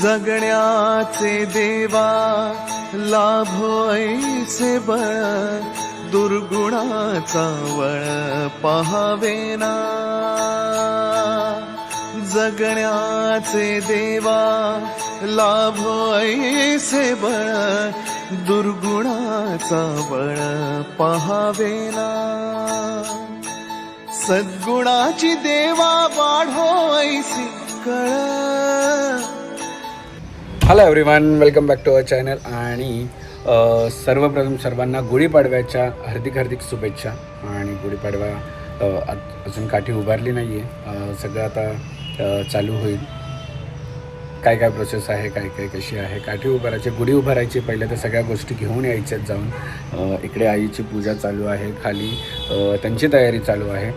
जगण्याचे देवा लाभो ऐसे बळ, दुर्गुणाचा वळ पहावेना. जगण्याचे देवा लाभो ऐसे बळ, दुर्गुणाचा बळ पहावेना. सद्गुणाची देवा वाढो ऐसी कळ. Hello everyone, welcome back to our channel. आणि सर्वप्रथम सर्वांना गुढीपाडव्याच्या हार्दिक शुभेच्छा. आणि गुढीपाडवा अजून काठी उभारली नाही आहे, सगळं आता चालू होईल. काय काय प्रोसेस आहे, काय काय कशी आहे काठी उभारायची, गुढी उभारायची. पहिले तर सगळ्या गोष्टी घेऊन यायच्यात जाऊन. इकडे आईची पूजा चालू आहे, खाली त्यांची तयारी चालू आहे.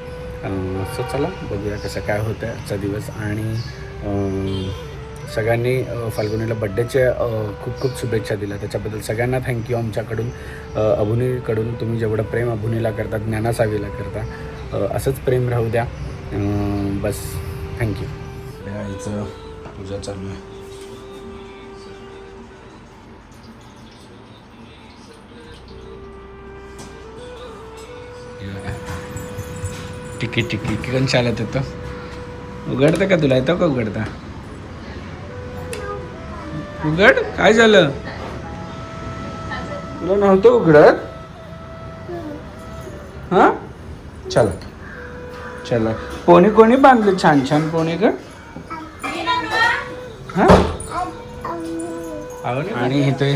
सो चला बघूया कसं काय होतं आजचा दिवस. आणि सगळ्यांनी फाल्गुनीला बड्डेचे खूप खूप शुभेच्छा दिल्या, त्याच्याबद्दल सगळ्यांना थँक्यू. आमच्याकडून अभुनीकडून तुम्ही जेवढं प्रेम अभुनीला करतात, ज्ञानासावीला करता, असंच प्रेम राहू द्या. बस थँक्यू. आईचं पूजा चालू आहे. टिकी कोण चालत येतं? उघडतं का तुला? येतं का उघडता? उघड. काय झालं? तुला नव्हतं उघडत? हा चला चला. पोणी कोणी बांधले छान छान पोणी ग? हा. आणि इथे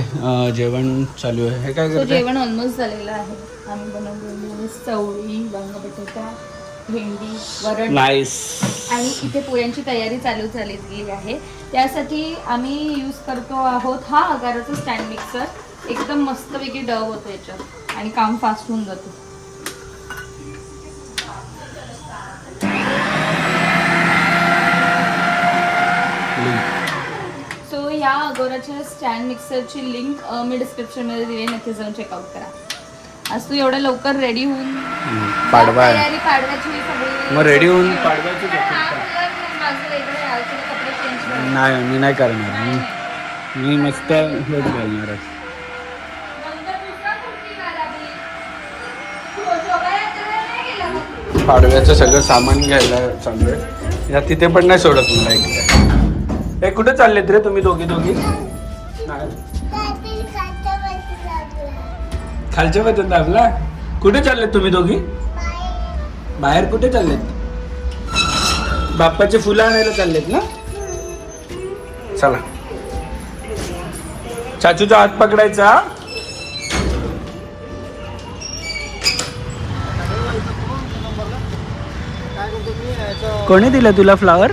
जेवण चालू आहे. हे काय करते? जेवण ऑलमोस्ट झालेलं आहे. आम्ही बनवलेली चवळी, वांग बटाटा, भेंडी, वरण. नाईस. आणि इथे पोळ्यांची तयारी चालू झालेली आहे. त्यासाठी आम्ही यूज करतो आहोत हा अगाराचा स्टँड मिक्सर. एकदम मस्तपैकी डव होतो याच्यात आणि काम फास्ट होऊन जातं. सो या अगोराच्या स्टँड मिक्सरची लिंक मी डिस्क्रिप्शनमध्ये दिली, नक्की जाऊन चेकआउट करा. आज तू एवढं लवकर रेडी होऊन पाडवा तयारी पाडव्याची सगळी मग रेडी होऊन पाडव्याची नाही, मी नाही करणार. मी मस्त हेच घालणार आहे. पाडव्याचं सगळं सामान घ्यायला चालू आहे. या तिथे पण नाही सोडत मला एकदा. हे कुठे चाललेत रे तुम्ही दोघी? खालच्या बाजून दाबला. कुठे चाललेत तुम्ही दोघी? बाहेर कुठे चाललेत? बाप्पाचे फुलं आणायला चाललेत ना? चला. चाचूचा हात पकडायचा. कोणी दिलं तुला फ्लावर?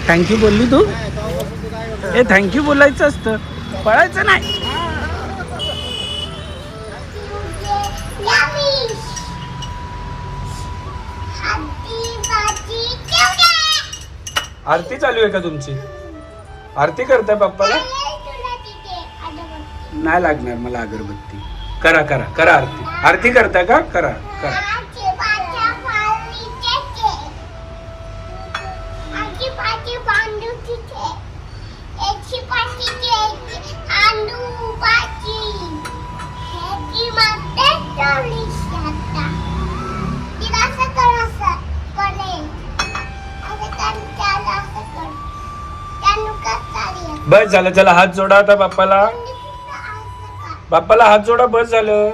थँक्यू बोलली तू? हे थँक्यू बोलायचं असतं, पळायचं नाही. आरती चालू आहे का तुमची? आरती करताय बाप्पाला? नाही लागणार मला अगरबत्ती. करा करा करा आरती. आरती करताय का? करा करा. बस झालं. चला हात जोडा आता बाप्पाला. बाप्पाला हात जोडा. बस झालं.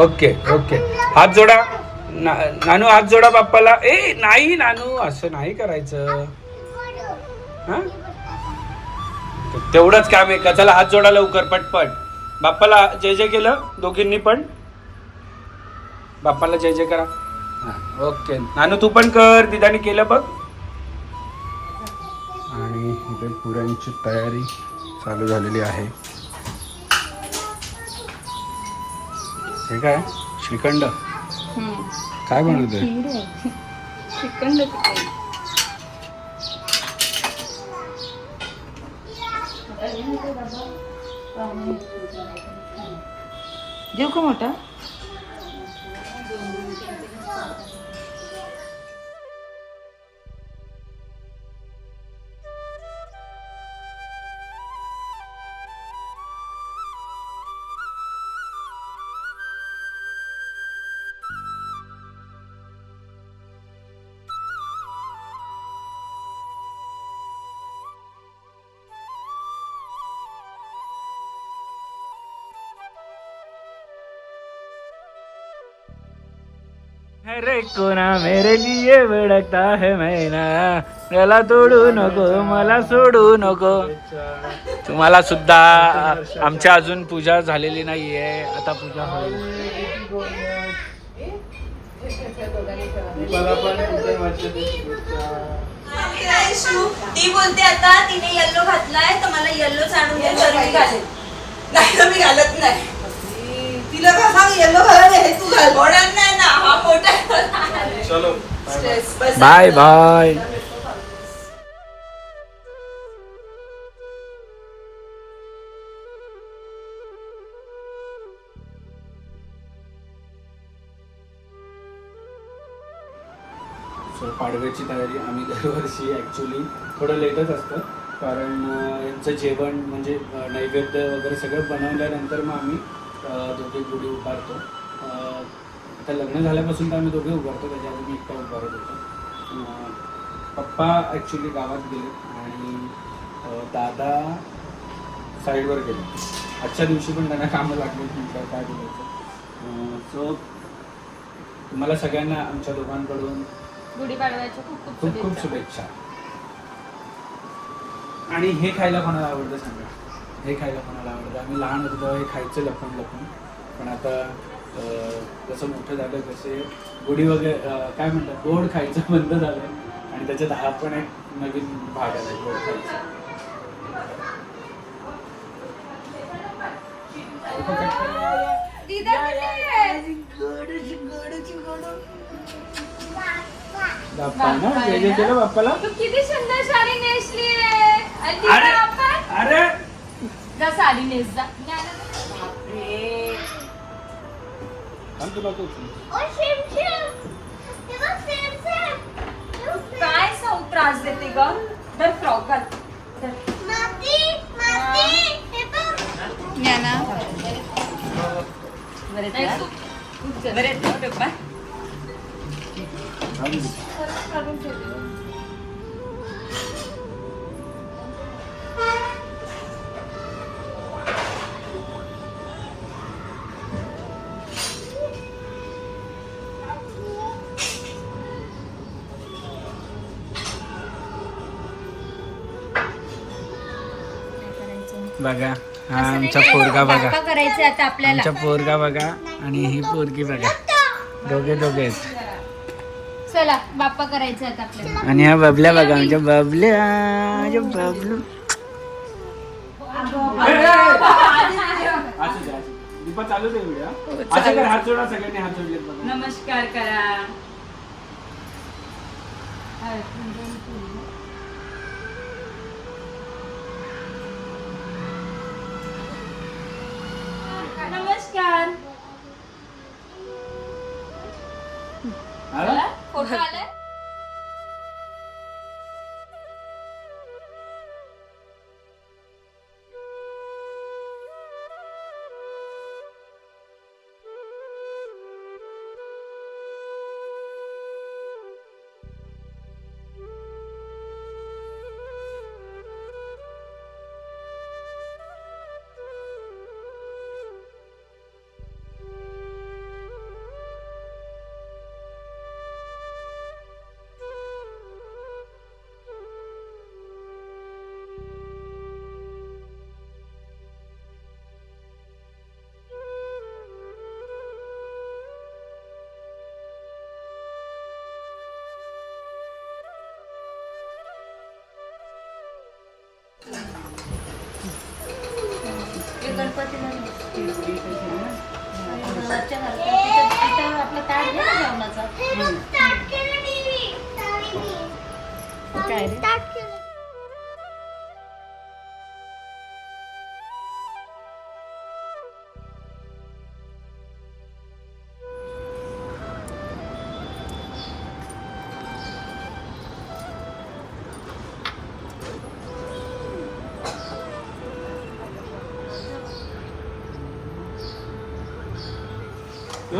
Okay okay. हात जोडा. नानू हात जोडा बाप्पाला. ए नाही नानू, असं नाही करायचं. हा तेवढंच काम आहे का? चला हात जोडा लवकर पटपट. बाप्पाला जय जय केलं दोघींनी पण? बाप्पाला जय जय करा. ओके नानू तू पण कर. दिदानी केलं बघ. आणि इथे पुऱ्यांची तयारी चालू झालेली आहे. हे काय? श्रीखंड काय बनवतोय? श्रीखंड. देऊ का मोठा? अरे कोणा मेरे लिए भडकता है मैना, मला तोडू नको, मला सोडू नको. तुम्हाला सुद्धा आमच्या अजून पूजा झालेली नाहीये, आता पूजा होईल. ती बोलते आता तिने येल्लो घातलाय तर मला येल्लोच आणून दे तर मी घालेल. नाही तर मी घालत नाही. तिला का सांग येल्लो घालायला हे तू घाल. होणार नाही ना, हा मोठा. चलो बाय बाय. सो पाडव्याची तयारी आम्ही दरवर्षी ॲक्च्युली थोडं लेटच असतं, कारण यांचं जेवण म्हणजे नैवेद्य वगैरे सगळं बनवल्यानंतर मग आम्ही दोघे गुढी उभारतो. आता लग्न झाल्यापासून तर आम्ही दोघे उभारतो, त्याच्या आधी मी एकटा उभारत होतो. पप्पा ॲक्च्युली गावात गेले आणि दादा साईडवर गेले. आजच्या दिवशी पण त्यांना कामं लागली, म्हटलं काय बोलायचं. सो तुम्हाला सगळ्यांना आमच्या दोघांकडून गुढीपाडव्याच्या खूप खूप खूप खूप शुभेच्छा. आणि हे खायला कोणाला आवडतं सांगा, हे खायला कोणाला आवडतं. आम्ही लहान होतो तेव्हा हे खायचं लपून लपून, पण आता जसं मोठं झालं तसे गुढी वगैरे काय म्हणतात गोड खायचं बंद झालं, आणि त्याच्यात हा पण एक नवीन भाग आला गोड खायचा. बाप्पा ना जे जे केलं बाप्पाला. तू किती सुंदर साडी नेसली आहे. अरे अरे जा साडी नेस जा. थांब तुला तू. काय त्रास देते ग. तर फ्रॉक घाल. बघा हा आमचा पोरगा बघा, करायचं आता आपल्याला. आमचा पोरगा बघा आणि ही पोरगी बघा, दोघे दोघे आहेत. चला बाप्पा करायचं आता आपल्याला. आणि हा बबल्या बघा, आमच्या बबल्या, आमच्या बबलू. दीपा चालू दे व्हिडिओ. असं कर, हात जोडा सगळ्यांनी, हात जोडले बघा. नमस्कार करा. नमस्कार. आला? फोटो आलाय. गणपतीला आपलं ताट घे ना जेवणाचा. काय रे?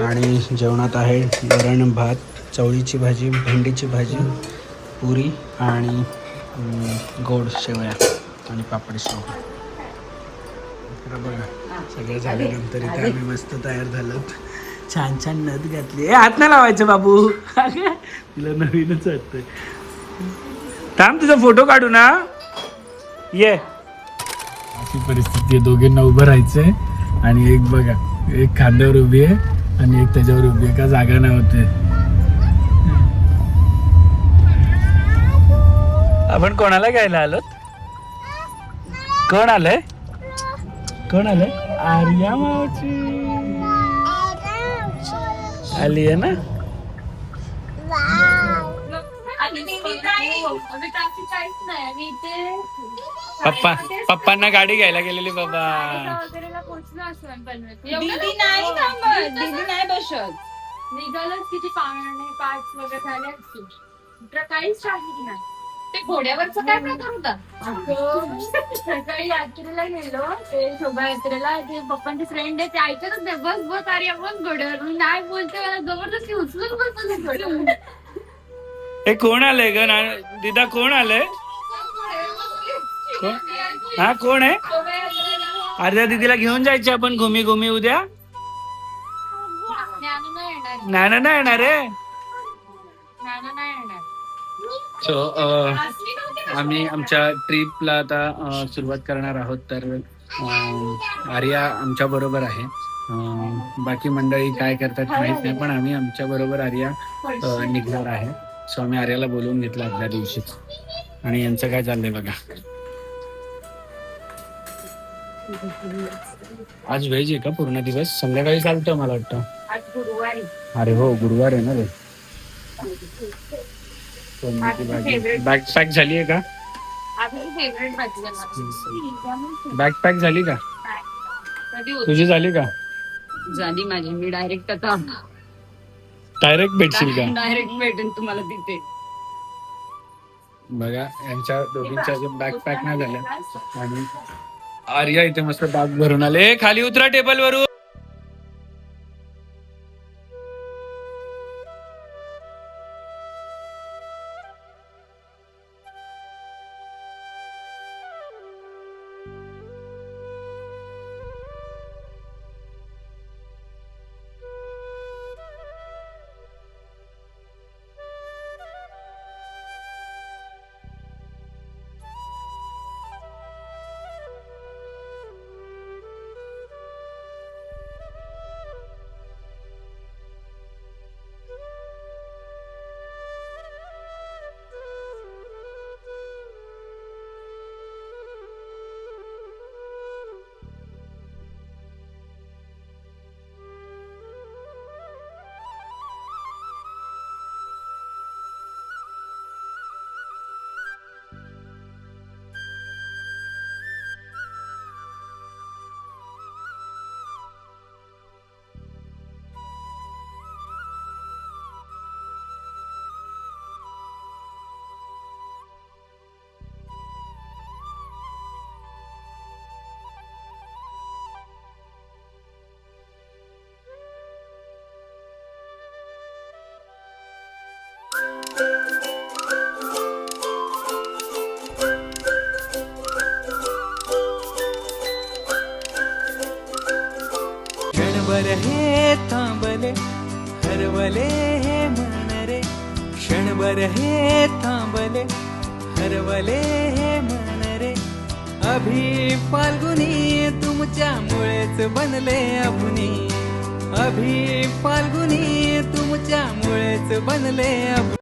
आणि जेवणात आहे वरण भात, चवळीची भाजी, भेंडीची भाजी, पुरी आणि गोड शेवया आणि पापडी शेव. तर बघा सगळं झाल्यानंतर इथे आम्ही मस्त तयार झालोत छान छान नथ घातली. हात नाही लावायचं बाबू. तुला नवीनच वाटतंय. थांब तुझा फोटो काढू ना. ये. अशी परिस्थिती आहे, दोघींना उभं राहायचंय आणि एक बघा, एक खांद्यावर उभी आहे आणि एक त्याच्यावर उभी आहे, का जागा नाही होते. आपण कोणाला घ्यायला आलो? कोण आलंय? कोण आलंय? आर्या मावशी आली आहे ना. पप्पांना गाडी घ्यायला गेलेली बाबा. दीदी नाही थांबत, दीदी नाही बसत. निघालच किती 5 वगैरे झाले असतील. काहीच ट्रॅफिक नाही. ते घोड्यावरचा काय प्रकार होता? सकाळी यात्रेला गेलो, ते शोभायात्रेला. ते पप्पांचे फ्रेंड आहे, ते ऐकतच नाही. बस बस अरे बस घोड्यावर. मी नाही बोलते, मला जबरदस्ती उचलून बसतो घोड्यावर. हे कोण आलंय ग दिदा? कोण आलंय? हा कोण आहे? अर्ध्या दीदीला घेऊन जायचे आपण घुमी घुमी उद्या. नाना नाही येणार रे. सो आम्ही आमच्या ट्रिपला आता सुरुवात करणार आहोत. तर आर्या आमच्या बरोबर आहे. बाकी मंडळी काय करतात माहित नाही, पण आम्ही आमच्या बरोबर आर्या निघणार आहे. सो आम्ही आर्याला बोलवून घेतलं आदल्या दिवशीच. आणि यांचं काय चाललंय बघा. आज व्हेज आहे का पूर्ण दिवस? संध्याकाळी चालतं मला वाटतं. अरे हो, गुरुवार आहे ना रे. बॅग पॅक झाली आहे का? बॅग पॅक झाली का? तुझी झाली का? झाली माझी. मी डायरेक्ट आता डायरेक्ट भेटशील का? डायरेक्ट भेटेन तुम्हाला तिथे. बघा यांच्या दोघींच्या अजून बॅग पॅक नाही झाल्या आणि आर्या इथे मस्त बॅग भरून आले. खाली उतरा टेबल वरून. क्षणभर हे थांबले हरवले हे मन रे. क्षणभर हे थांबले हरवले हे मन रे. अभि फाल्गुनी तुमच्यामुळेच बनले अभुनी. अभि फाल्गुनी तुमच्यामुळेच बनले अभुनी.